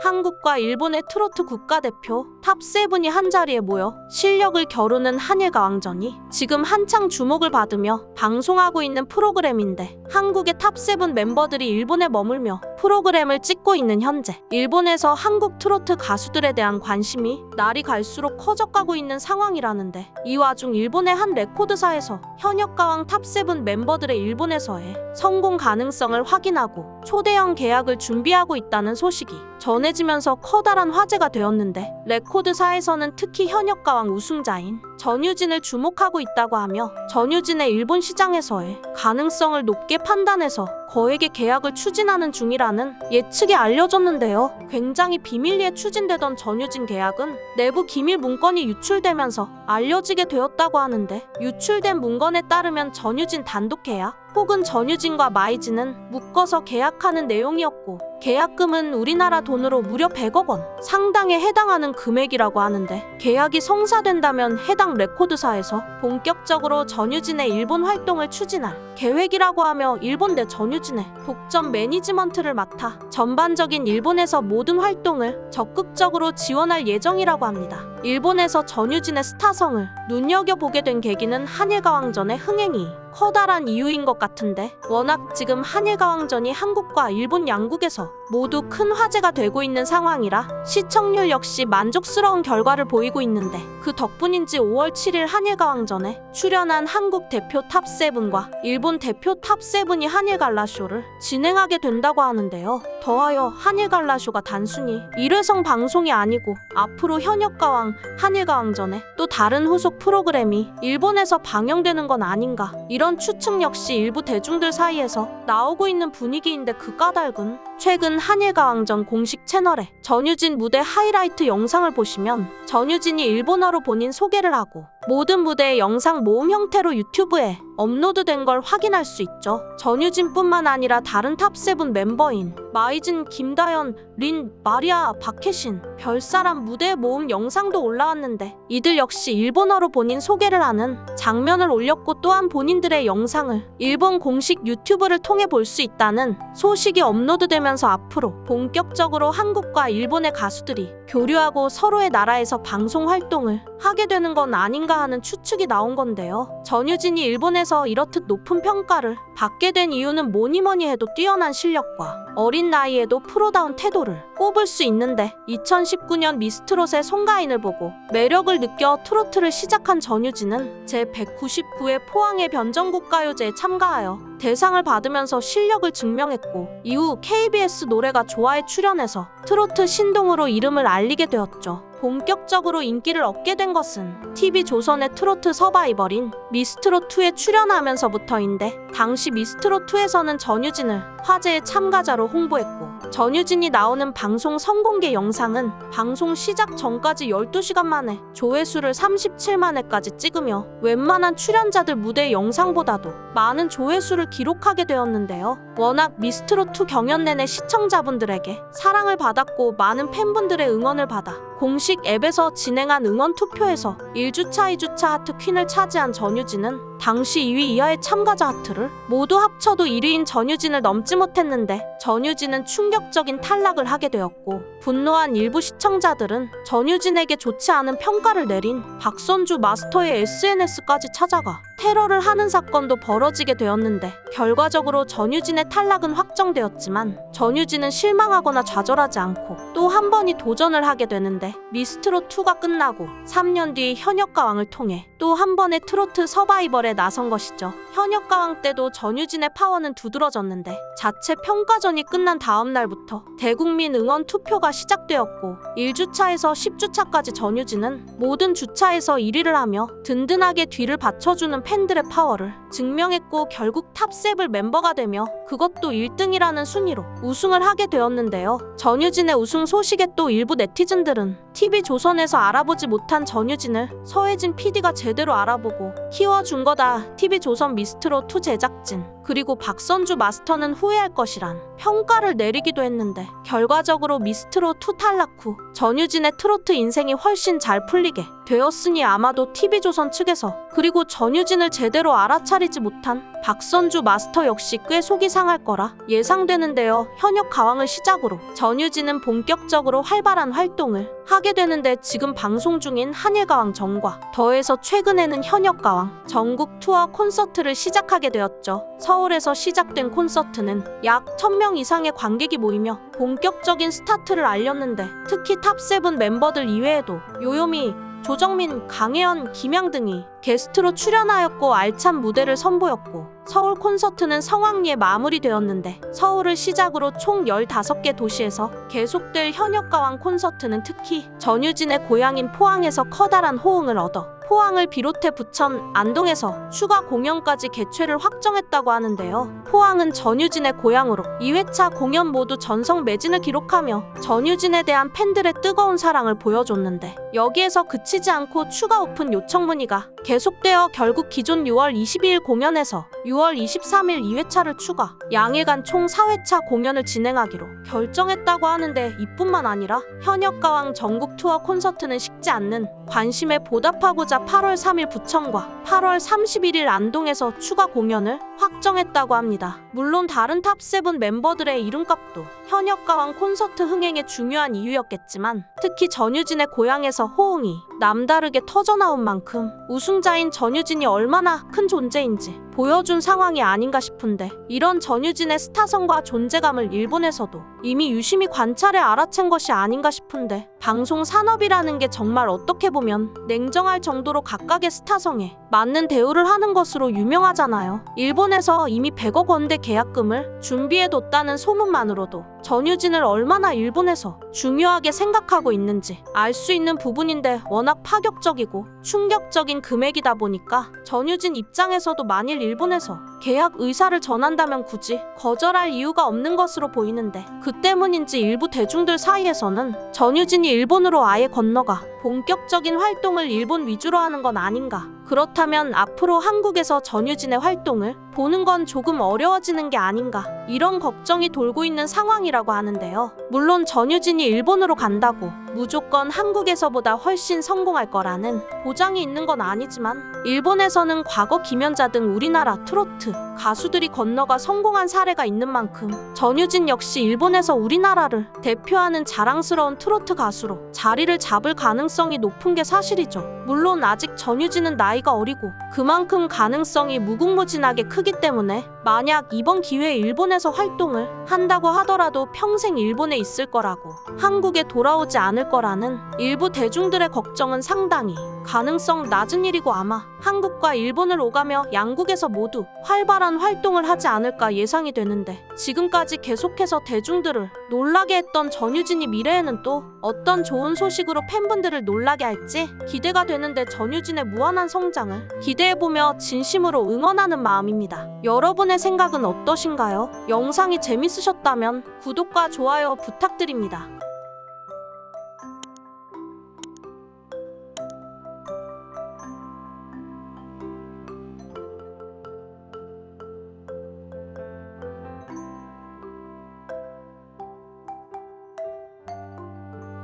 한국과 일본의 트로트 국가대표 탑7이 한자리에 모여 실력을 겨루는 한일가왕전이 지금 한창 주목을 받으며 방송하고 있는 프로그램인데, 한국의 탑7 멤버들이 일본에 머물며 프로그램을 찍고 있는 현재 일본에서 한국 트로트 가수들에 대한 관심이 날이 갈수록 커져가고 있는 상황이라는데, 이 와중 일본의 한 레코드사에서 현역가왕 탑7 멤버들의 일본에서의 성공 가능성을 확인하고 초대형 계약을 준비하고 있다는 소식이 전해지면서 커다란 화제가 되었는데, 레코드사에서는 특히 현역가왕 우승자인 전유진을 주목하고 있다고 하며 전유진의 일본 시장에서의 가능성을 높게 판단해서 거액의 계약을 추진하는 중이라는 예측이 알려졌는데요. 굉장히 비밀리에 추진되던 전유진 계약은 내부 기밀 문건이 유출되면서 알려지게 되었다고 하는데, 유출된 문건에 따르면 전유진 단독 계약 혹은 전유진과 마이즈는 묶어서 계약하는 내용이었고, 계약금은 우리나라 돈으로 무려 100억 원 상당에 해당하는 금액이라고 하는데, 계약이 성사된다면 해당 레코드사에서 본격적으로 전유진의 일본 활동을 추진할 계획이라고 하며, 일본 내 전유진의 독점 매니지먼트를 맡아 전반적인 일본에서 모든 활동을 적극적으로 지원할 예정이라고 합니다. 일본에서 전유진의 스타성을 눈여겨보게 된 계기는 한일가왕전의 흥행이 커다란 이유인 것 같은데, 워낙 지금 한일가왕전이 한국과 일본 양국에서 모두 큰 화제가 되고 있는 상황이라 시청률 역시 만족스러운 결과를 보이고 있는데, 그 덕분인지 5월 7일 한일가왕전에 출연한 한국 대표 탑7과 일본 대표 탑7이 한일갈라쇼를 진행하게 된다고 하는데요. 더하여 한일갈라쇼가 단순히 1회성 방송이 아니고 앞으로 현역가왕 한일가왕전에 또 다른 후속 프로그램이 일본에서 방영되는 건 아닌가, 이런 추측 역시 일부 대중들 사이에서 나오고 있는 분위기인데, 그 까닭은 최근 한일가왕전 공식 채널에 전유진 무대 하이라이트 영상을 보시면 전유진이 일본어로 본인 소개를 하고 모든 무대의 영상 모음 형태로 유튜브에 업로드된 걸 확인할 수 있죠. 전유진뿐만 아니라 다른 탑7 멤버인 마이진, 김다연, 린, 마리아, 박혜신, 별사람 무대 모음 영상도 올라왔는데, 이들 역시 일본어로 본인 소개를 하는 장면을 올렸고, 또한 본인들의 영상을 일본 공식 유튜브를 통해 볼 수 있다는 소식이 업로드되면서 앞으로 본격적으로 한국과 일본의 가수들이 교류하고 서로의 나라에서 방송 활동을 하게 되는 건 아닌가 하는 추측이 나온 건데요. 전유진이 일본에서 이렇듯 높은 평가를 받게 된 이유는 뭐니뭐니 해도 뛰어난 실력과 어린 나이에도 프로다운 태도를 꼽을 수 있는데, 2019년 미스트롯의 송가인을 보고 매력을 느껴 트로트를 시작한 전유진은 제199회 포항의 변정국가요제에 참가하여 대상을 받으면서 실력을 증명했고, 이후 KBS 노래가 좋아에 출연해서 트로트 신동으로 이름을 알리게 되었죠. 본격적으로 인기를 얻게 된 것은 TV조선의 트로트 서바이벌인 미스트롯2에 출연하면서부터인데, 당시 미스트롯2에서는 전유진을 화제의 참가자로 홍보했고, 전유진이 나오는 방송 선공개 영상은 방송 시작 전까지 12시간 만에 조회수를 37만 회까지 찍으며 웬만한 출연자들 무대 영상보다도 많은 조회수를 기록하게 되었는데요. 워낙 미스트롯2 경연 내내 시청자분들에게 사랑을 받았고, 많은 팬분들의 응원을 받아 공식 앱에서 진행한 응원 투표에서 1주차, 2주차 하트 퀸을 차지한 전유진은 당시 2위 이하의 참가자 하트를 모두 합쳐도 1위인 전유진을 넘지 못했는데, 전유진은 충격적인 탈락을 하게 되었고, 분노한 일부 시청자들은 전유진에게 좋지 않은 평가를 내린 박선주 마스터의 SNS까지 찾아가 테러를 하는 사건도 벌어지게 되었는데, 결과적으로 전유진의 탈락은 확정되었지만 전유진은 실망하거나 좌절하지 않고 또 한 번이 도전을 하게 되는데, 미스트롯2가 끝나고 3년 뒤 현역가왕을 통해 또 한 번의 트로트 서바이벌에 나선 것이죠. 현역가왕 때도 전유진의 파워는 두드러졌는데, 자체 평가전이 끝난 다음 날부터 대국민 응원 투표가 시작되었고, 1주차에서 10주차까지 전유진은 모든 주차에서 1위를 하며 든든하게 뒤를 받쳐주는 팬들의 파워를 증명했고, 결국 탑7 멤버가 되며 그것도 1등이라는 순위로 우승을 하게 되었는데요. 전유진의 우승 소식에 또 일부 네티즌들은 TV조선에서 알아보지 못한 전유진을 서혜진 PD가 제대로 알아보고 키워준 거다, TV조선 미스트롯2 제작진 그리고 박선주 마스터는 후회할 것이란 평가를 내리기도 했는데, 결과적으로 미스트롯2 탈락 후 전유진의 트로트 인생이 훨씬 잘 풀리게 되었으니, 아마도 TV조선 측에서 그리고 전유진을 제대로 알아차리지 못한 박선주 마스터 역시 꽤 속이 상할 거라 예상되는데요. 현역 가왕을 시작으로 전유진은 본격적으로 활발한 활동을 하게 되는데 지금 방송 중인 한일가왕 전과 더해서 최근에는 현역가왕 전국 투어 콘서트를 시작하게 되었죠. 서울에서 시작된 콘서트는 약 1000명 이상의 관객이 모이며 본격적인 스타트를 알렸는데 특히 탑7 멤버들 이외에도 요요미, 조정민, 강혜연, 김양 등이 게스트로 출연하였고 알찬 무대를 선보였고 서울 콘서트는 성황리에 마무리되었는데 서울을 시작으로 총 15개 도시에서 계속될 현역가왕 콘서트는 특히 전유진의 고향인 포항에서 커다란 호응을 얻어 포항을 비롯해 부천, 안동에서 추가 공연까지 개최를 확정했다고 하는데요. 포항은 전유진의 고향으로 2회차 공연 모두 전성 매진을 기록하며 전유진에 대한 팬들의 뜨거운 사랑을 보여줬는데 여기에서 그치지 않고 추가 오픈 요청 문의가 계속되어 결국 기존 6월 22일 공연에서 6월 23일 2회차를 추가, 양일간 총 4회차 공연을 진행하기로 결정했다고 하는데 이뿐만 아니라 현역가왕 전국 투어 콘서트는 식지 않는 관심에 보답하고자 8월 3일 부천과 8월 31일 안동에서 추가 공연을 확정했다고 합니다. 물론 다른 탑7 멤버들의 이름값도 현역가왕 콘서트 흥행의 중요한 이유였겠지만 특히 전유진의 고향에서 호응이 남다르게 터져나온 만큼 우승자인 전유진이 얼마나 큰 존재인지 보여준 상황이 아닌가 싶은데 이런 전유진의 스타성과 존재감을 일본에서도 이미 유심히 관찰해 알아챈 것이 아닌가 싶은데 방송 산업이라는 게 정말 어떻게 보면 냉정할 정도로 각각의 스타성에 맞는 대우를 하는 것으로 유명하잖아요. 일본에서 이미 100억 원대 계약금을 준비해뒀다는 소문만으로도 전유진을 얼마나 일본에서 중요하게 생각하고 있는지 알 수 있는 부분인데 워낙 파격적이고 충격적인 금액이다 보니까 전유진 입장에서도 만일 일본에서 계약 의사를 전한다면 굳이 거절할 이유가 없는 것으로 보이는데 그 때문인지 일부 대중들 사이에서는 전유진이 일본으로 아예 건너가 본격적인 활동을 일본 위주로 하는 건 아닌가, 그렇다면 앞으로 한국에서 전유진의 활동을 보는 건 조금 어려워지는 게 아닌가, 이런 걱정이 돌고 있는 상황이라고 하는데요. 물론 전유진이 일본으로 간다고 무조건 한국에서보다 훨씬 성공할 거라는 보장이 있는 건 아니지만 일본에서는 과거 김연자 등 우리나라 트로트 가수들이 건너가 성공한 사례가 있는 만큼 전유진 역시 일본에서 우리나라를 대표하는 자랑스러운 트로트 가수로 자리를 잡을 가능성이 높은 게 사실이죠. 물론 아직 전유진은 나이가 어리고 그만큼 가능성이 무궁무진하게 크기 때문에 만약 이번 기회에 일본에서 활동을 한다고 하더라도 평생 일본에 있을 거라고 한국에 돌아오지 않을 거라는 일부 대중들의 걱정은 상당히 가능성 낮은 일이고 아마 한국과 일본을 오가며 양국에서 모두 활발한 활동을 하지 않을까 예상이 되는데 지금까지 계속해서 대중들을 놀라게 했던 전유진이 미래에는 또 어떤 좋은 소식으로 팬분들을 놀라게 할지 기대가 되는데 전유진의 무한한 성장을 기대해보며 진심으로 응원하는 마음입니다. 여러분의 생각은 어떠신가요? 영상이 재밌으셨다면 구독과 좋아요 부탁드립니다.